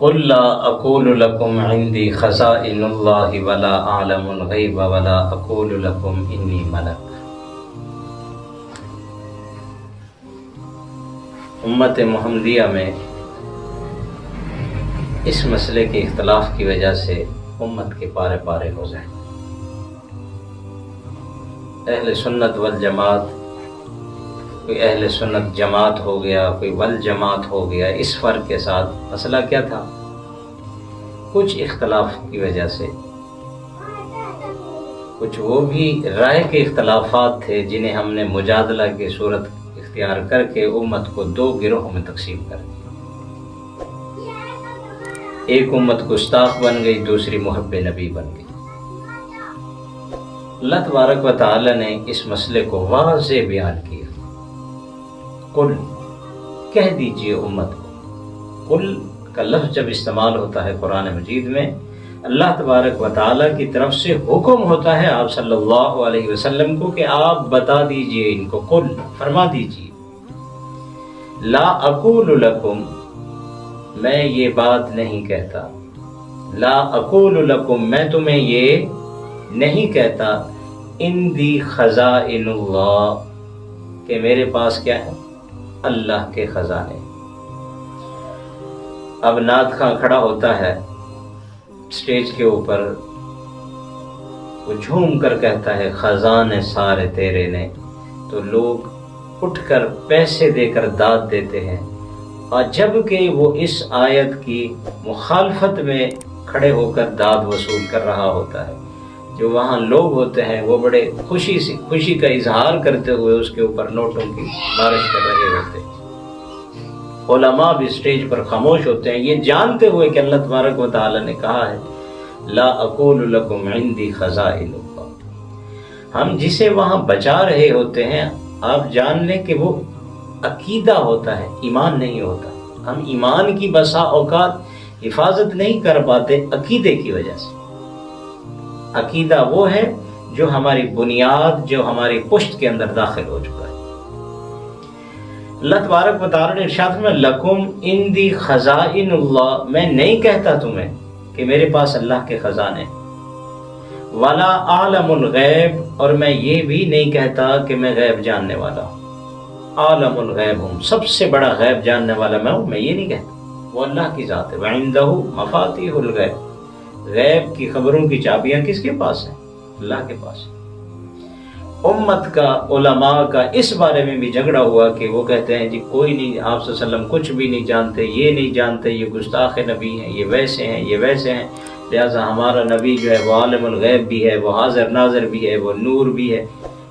قل لا اقول لكم عندي خزائن الله ولا اعلم الغیب ولا اقول لكم انی ملک۔ امت محمدیہ میں اس مسئلے کے اختلاف کی وجہ سے امت کے پارے پارے ہو گئے۔ اہل سنت والجماعت، کوئی اہل سنت جماعت ہو گیا، کوئی والجماعت ہو گیا۔ اس فرق کے ساتھ مسئلہ کیا تھا؟ کچھ اختلاف کی وجہ سے، کچھ وہ بھی رائے کے اختلافات تھے جنہیں ہم نے مجادلہ کی صورت اختیار کر کے امت کو دو گروہوں میں تقسیم کر دیا۔ ایک امت گستاخ بن گئی، دوسری محب نبی بن گئی۔ اللہ تبارک و تعالی نے اس مسئلے کو واضح بیان کیا۔ قل، کہہ دیجئے امت کو۔ قل کا لفظ جب استعمال ہوتا ہے قرآن مجید میں، اللہ تبارک و تعالی کی طرف سے حکم ہوتا ہے آپ صلی اللہ علیہ وسلم کو کہ آپ بتا دیجئے ان کو، قل فرما دیجئے، لا اقول لکم، میں یہ بات نہیں کہتا، لا اقول لکم، میں تمہیں یہ نہیں کہتا، عندی خزائن اللہ، کہ میرے پاس کیا ہے؟ اللہ کے خزانے۔ اب نعت خواں کھڑا ہوتا ہے اسٹیج کے اوپر، وہ جھوم کر کہتا ہے خزانے سارے تیرے نے، تو لوگ اٹھ کر پیسے دے کر داد دیتے ہیں، اور جب کہ وہ اس آیت کی مخالفت میں کھڑے ہو کر داد وصول کر رہا ہوتا ہے، جو وہاں لوگ ہوتے ہیں وہ بڑے خوشی کا اظہار کرتے ہوئے اس کے اوپر نوٹوں کی بارش کر رہے ہوتے ہیں۔ علماء بھی اسٹیج پر خاموش ہوتے ہیں، یہ جانتے ہوئے کہ اللہ تبارک و تعالی نے کہا ہے لا اقول لکم عندی خزائن اللہ۔ ہم جسے وہاں بچا رہے ہوتے ہیں، آپ جان لیں کہ وہ عقیدہ ہوتا ہے، ایمان نہیں ہوتا۔ ہم ایمان کی بسا اوقات حفاظت نہیں کر پاتے عقیدے کی وجہ سے۔ عقیدہ وہ ہے جو ہماری بنیاد، جو ہماری پشت کے اندر داخل ہو چکا ہے۔ اللہ تبارک و تعالی نے ارشاد میں لکم عندی خزائن اللہ، میں نہیں کہتا تمہیں کہ میرے پاس اللہ کے خزانے، ولا عالم الغیب، اور میں یہ بھی نہیں کہتا کہ میں غیب جاننے والا ہوں۔ عالم الغیب ہوں، سب سے بڑا غیب جاننے والا میں ہوں، میں یہ نہیں کہتا، وہ اللہ کی ذات ہے۔ وعندہ مفاتیح الغیب، غیب کی خبروں کی چابیاں کس کے پاس ہیں؟ اللہ کے پاس۔ امت کا، علماء کا اس بارے میں بھی جھگڑا ہوا کہ وہ کہتے ہیں جی کوئی نہیں، آپ صلی اللہ علیہ وسلم کچھ بھی نہیں جانتے، یہ نہیں جانتے، یہ گستاخ نبی ہیں، یہ ویسے ہیں، یہ ویسے ہیں، لہٰذا ہمارا نبی جو ہے وہ عالم الغیب بھی ہے، وہ حاضر ناظر بھی ہے، وہ نور بھی ہے۔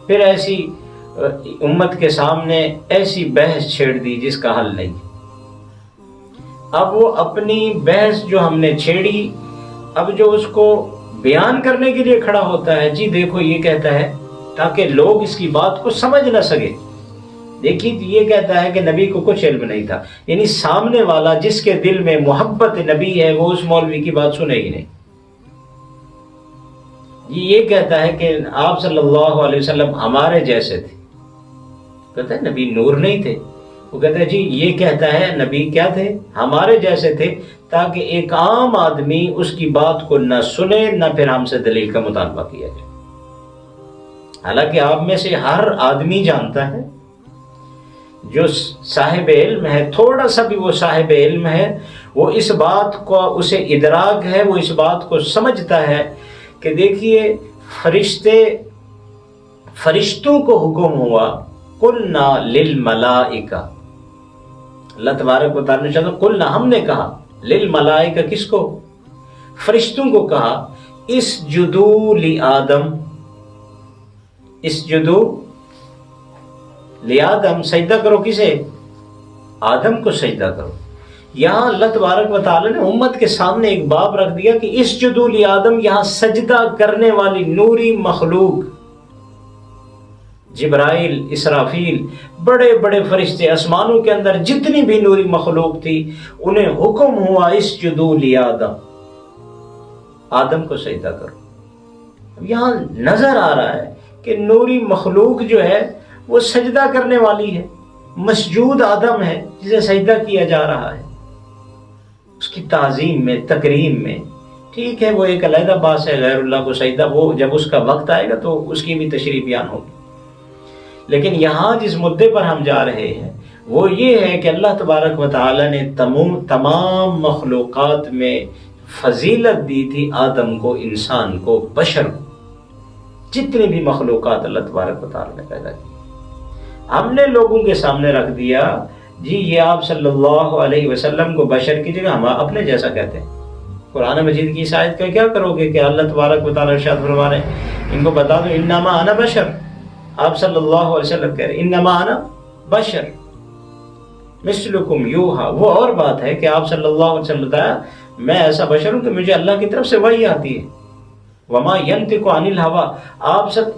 پھر ایسی امت کے سامنے ایسی بحث چھیڑ دی جس کا حل نہیں۔ اب وہ اپنی بحث جو ہم نے چھیڑی، اب جو اس کو بیان کرنے کے لیے کھڑا ہوتا ہے، جی دیکھو یہ کہتا ہے، تاکہ لوگ اس کی بات کو سمجھ نہ سکے۔ دیکھیے یہ کہتا ہے کہ نبی کو کچھ علم نہیں تھا، یعنی سامنے والا جس کے دل میں محبت نبی ہے وہ اس مولوی کی بات سنے ہی نہیں۔ یہ کہتا ہے کہ آپ صلی اللہ علیہ وسلم ہمارے جیسے تھے، کہتا ہے نبی نور نہیں تھے، وہ کہتا ہے جی یہ کہتا ہے نبی کیا تھے؟ ہمارے جیسے تھے، تاکہ ایک عام آدمی اس کی بات کو نہ سنے، نہ پھر ہم سے دلیل کا مطالبہ کیا جائے۔ حالانکہ آپ میں سے ہر آدمی جانتا ہے، جو صاحب علم ہے، تھوڑا سا بھی وہ صاحب علم ہے، وہ اس بات کو، اسے ادراک ہے، وہ اس بات کو سمجھتا ہے کہ دیکھیے فرشتوں کو حکم ہوا قلنا للملائکہ، اللہ تبارک و تعالی نے کہا قلنا، ہم نے کہا، للملائکہ کس کو؟ فرشتوں کو کہا، اسجدوا لآدم، اسجدوا لآدم، سجدہ کرو کسے؟ آدم کو سجدہ کرو۔ یہاں اللہ تبارک و تعالی نے امت کے سامنے ایک باب رکھ دیا کہ اسجدوا لآدم، یہاں سجدہ کرنے والی نوری مخلوق، جبرائیل، اسرافیل، بڑے بڑے فرشتے، آسمانوں کے اندر جتنی بھی نوری مخلوق تھی، انہیں حکم ہوا اسجدوا لآدم، آدم کو سجدہ کرو۔ یہاں نظر آ رہا ہے کہ نوری مخلوق جو ہے وہ سجدہ کرنے والی ہے، مسجود آدم ہے جسے سجدہ کیا جا رہا ہے۔ اس کی تعظیم میں، تکریم میں. ٹھیک ہے وہ ایک علیحدہ بات ہے غیر اللہ کو سجدہ، وہ جب اس کا وقت آئے گا تو اس کی بھی تشریح بیان ہوگی. لیکن یہاں جس مدعے پر ہم جا رہے ہیں وہ یہ ہے کہ اللہ تبارک و تعالی نے تمام مخلوقات میں فضیلت دی تھی آدم کو، انسان کو، بشر کو. جتنے بھی مخلوقات اللہ تبارک و تعالی نے پیدا کی ہم نے لوگوں کے سامنے رکھ دیا جی یہ آپ صلی اللہ علیہ وسلم کو بشر کی جگہ ہم اپنے جیسا کہتے ہیں. قرآن مجید کی اس آیت کا کیا کرو گے کہ اللہ تبارک و تعالی ارشاد فرما رہے ہیں ان کو بتا دو انما انا بشر. آپ صلی اللہ علیہ وسلم کہہ رہے ہیں انما انا بشر مثلکم یوحا. وہ اور بات ہے کہ آپ صلی اللہ علیہ وسلم بتایا میں ایسا بشر ہوں کہ مجھے اللہ کی طرف سے وحی آتی ہے. وما ينطق عن الهوى. آپ سب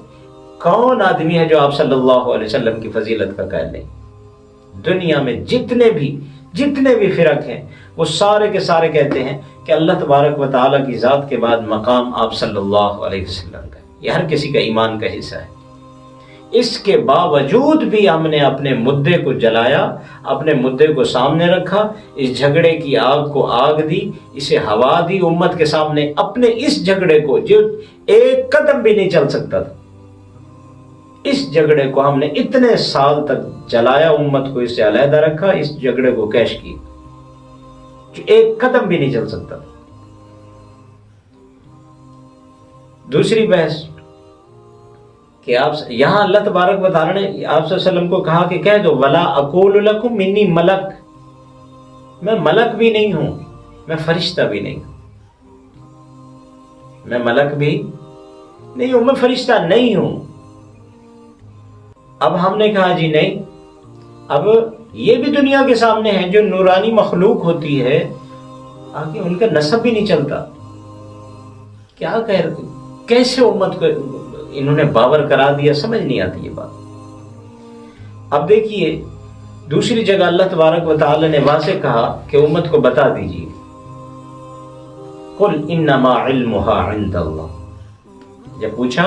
کون آدمی ہے جو آپ صلی اللہ علیہ وسلم کی فضیلت کا قائل نہیں؟ دنیا میں جتنے بھی فرق ہیں وہ سارے کے سارے کہتے ہیں کہ اللہ تبارک و تعالیٰ کی ذات کے بعد مقام آپ صلی اللہ علیہ وسلم کا. یہ ہر کسی کا ایمان کا حصہ ہے. اس کے باوجود بھی ہم نے اپنے مدعے کو جلایا، اپنے مدعے کو سامنے رکھا، اس جھگڑے کی آگ کو آگ دی، اسے ہوا دی امت کے سامنے. اپنے اس جھگڑے کو جو ایک قدم بھی نہیں چل سکتا تھا، اس جھگڑے کو ہم نے اتنے سال تک جلایا، امت کو اس سے علیحدہ رکھا، اس جھگڑے کو کیش کی جو ایک قدم بھی نہیں چل سکتا. دوسری بحث کہ آپ یہاں اللہ تبارک و تعالی نے آپ صلی اللہ علیہ وسلم کو کہا کہ کہہ دو ولا اقول لکم انی ملک. میں ملک بھی نہیں ہوں، میں فرشتہ بھی نہیں ہوں. میں ملک بھی نہیں ہوں، میں فرشتہ نہیں ہوں. اب ہم نے کہا جی نہیں، اب یہ بھی دنیا کے سامنے ہے جو نورانی مخلوق ہوتی ہے آگے ان کا نسب بھی نہیں چلتا. کیا کیسے امت کو انہوں نے باور کرا دیا، سمجھ نہیں آتی یہ بات. اب دیکھیے دوسری جگہ اللہ تبارک و تعالی نے واضح کہا کہ امت کو بتا دیجیے قل انما علمها عند اللہ. جب پوچھا،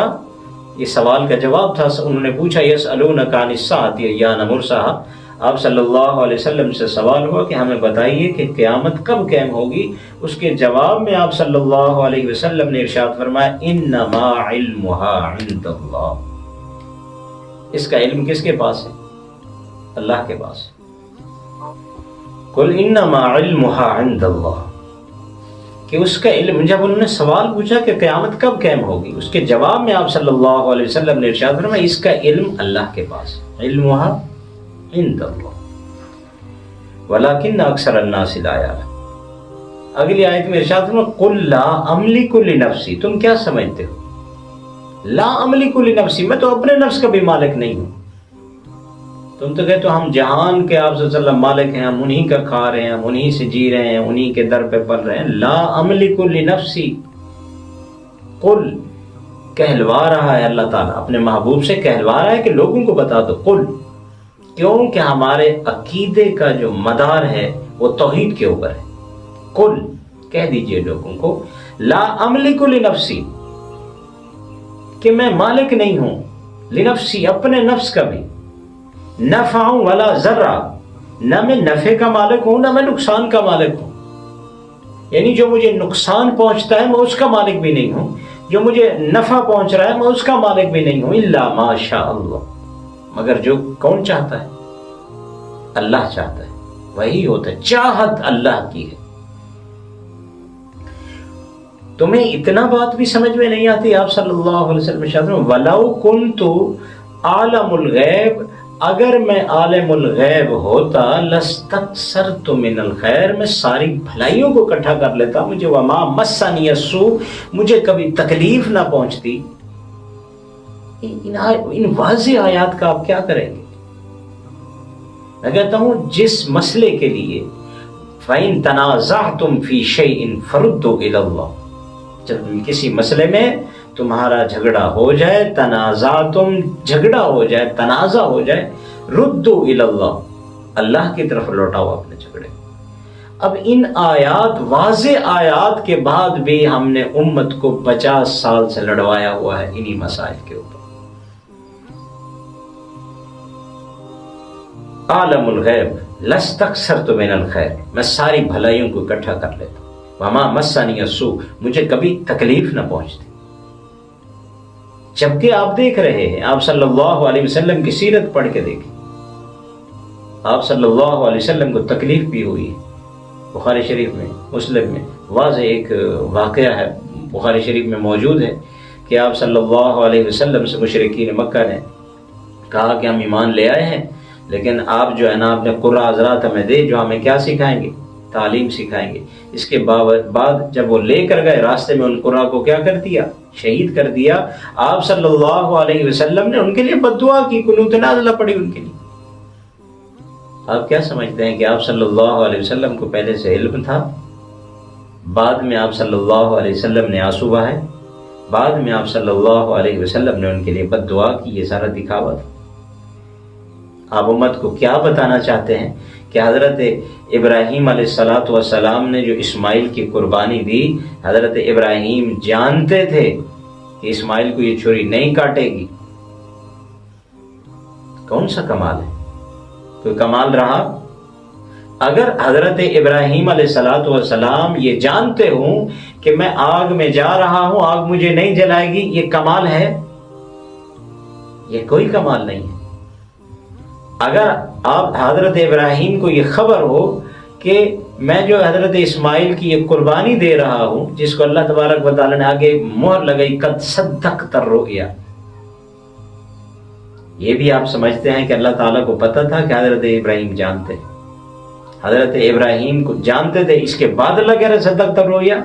یہ سوال کا جواب تھا، انہوں نے پوچھا یسألونک عن الساعۃ ایان مرساها. آپ صلی اللہ علیہ وسلم سے سوال ہوا کہ ہمیں بتائیے کہ قیامت کب قائم ہوگی. اس کے جواب میں آپ صلی اللہ علیہ وسلم نے ارشاد فرمایا انما علمها عند اللہ. اس کا علم کس کے پاس ہے؟ اللہ کے پاس. قل انما علمها عند اللہ، کہ اس کا علم، جب انہوں نے سوال پوچھا کہ قیامت کب قائم ہوگی، اس کے جواب میں آپ صلی اللہ علیہ وسلم نے ارشاد فرمایا اس کا علم اللہ کے پاس ہے. علمها عند اللہ ولکن اکثر الناس لا یعلمون. اگلی آیت میں ارشاد فرمایا قل لا املک لنفسی. تم کیا سمجھتے ہو؟ لا املک لنفسی، میں تو اپنے نفس کا بھی مالک نہیں ہوں. تم تو کہتے ہو ہم جہان کے آپ صلی اللہ علیہ وسلم مالک ہیں، ہم انہی کا کھا رہے ہیں، ہم انہی سے جی رہے ہیں، انہی کے در پہ پل رہے ہیں. لا املک لنفسی. قل، کہلوا رہا ہے اللہ تعالیٰ اپنے محبوب سے، کہلوا رہا ہے کہ لوگوں کو بتا دو. قل، کیونکہ ہمارے عقیدے کا جو مدار ہے وہ توحید کے اوپر ہے. قل، کہہ دیجئے لوگوں کو لا املک لنفسی، کہ میں مالک نہیں ہوں، لنفسی، اپنے نفس کا بھی، نفع ولا ضرر، نہ میں نفع کا مالک ہوں نہ میں نقصان کا مالک ہوں. یعنی جو مجھے نقصان پہنچتا ہے میں اس کا مالک بھی نہیں ہوں، جو مجھے نفع پہنچ رہا ہے میں اس کا مالک بھی نہیں ہوں. الا ما شاء اللہ، مگر جو کون چاہتا ہے؟ اللہ چاہتا ہے، وہی ہوتا ہے. چاہت اللہ کی ہے. تمہیں اتنا بات بھی سمجھ میں نہیں آتی؟ آپ صلی اللہ علیہ وسلم ارشاد فرمایا ولو کنت عالم الغیب، اگر میں عالم الغیب ہوتا لستکثرت من الخیر، میں ساری بھلائیوں کو اکٹھا کر لیتا، مجھے وما مسنی السوء، مجھے کبھی تکلیف نہ پہنچتی. ان واضح آیات کا آپ کیا کریں گے؟ میں کہتا ہوں جس مسئلے کے لیے فَإِن تَنَازَعْتُمْ فِي شَيْءٍ فَرُدُّوا إِلَى اللَّهِ، جب کسی مسئلے میں تمہارا جھگڑا ہو جائے، تنازعتم، جھگڑا ہو جائے، تنازع ہو جائے، ردوا الی اللہ، اللہ کی طرف لوٹاؤ اپنے جھگڑے. اب ان آیات، واضح آیات کے بعد بھی ہم نے امت کو 50 سال سے لڑوایا ہوا ہے انہی مسائل کے اوپر. عالم الغیب لستکثرت من الخیر، میں ساری بھلائیوں کو اکٹھا کر لیتا ہوں، وما مسنی السوء، مجھے کبھی تکلیف نہ پہنچتی۔ جبکہ آپ دیکھ رہے ہیں، آپ صلی اللہ علیہ وسلم کی سیرت پڑھ کے دیکھیں، آپ صلی اللہ علیہ وسلم کو تکلیف بھی ہوئی ہے۔ بخاری شریف میں، مسلم میں واضح ایک واقعہ ہے، بخاری شریف میں موجود ہے کہ آپ صلی اللہ علیہ وسلم سے مشرکین مکہ نے کہا کہ ہم ایمان لے آئے ہیں، لیکن آپ جو ہے نا اپنے قرہ حضرات ہمیں دے، جو ہمیں کیا سکھائیں گے؟ تعلیم سکھائیں گے۔ اس کے بعد جب وہ لے کر گئے، راستے میں ان قرہ کو کیا کر دیا؟ شہید کر دیا۔ آپ صلی اللہ علیہ وسلم نے ان کے لیے بد دعا کی، قنوت نازلہ پڑی ان کے لیے۔ آپ کیا سمجھتے ہیں کہ آپ صلی اللہ علیہ وسلم کو پہلے سے علم تھا؟ بعد میں آپ صلی اللہ علیہ وسلم نے آنسو بہائے، بعد میں آپ صلی اللہ علیہ وسلم نے ان کے لیے بد دعا کی، یہ سارا دکھاوا تھا۔ آپ امت کو کیا بتانا چاہتے ہیں کہ حضرت ابراہیم علیہ السلام نے جو اسماعیل کی قربانی دی، حضرت ابراہیم جانتے تھے کہ اسماعیل کو یہ چھری نہیں کاٹے گی۔ کون سا کمال ہے؟ کوئی کمال رہا؟ اگر حضرت ابراہیم علیہ السلام یہ جانتے ہوں کہ میں آگ میں جا رہا ہوں، آگ مجھے نہیں جلائے گی، یہ کمال ہے؟ یہ کوئی کمال نہیں ہے۔ اگر آپ حضرت ابراہیم کو یہ خبر ہو کہ میں جو حضرت اسماعیل کی یہ قربانی دے رہا ہوں، جس کو اللہ تبارک و تعالیٰ نے آگے مہر لگائی، قد صدقت الرؤیا، یہ بھی آپ سمجھتے ہیں کہ اللہ تعالیٰ کو پتہ تھا کہ حضرت ابراہیم جانتے، حضرت ابراہیم کو جانتے تھے، اس کے بعد اللہ کہہ رہے صدقت الرؤیا۔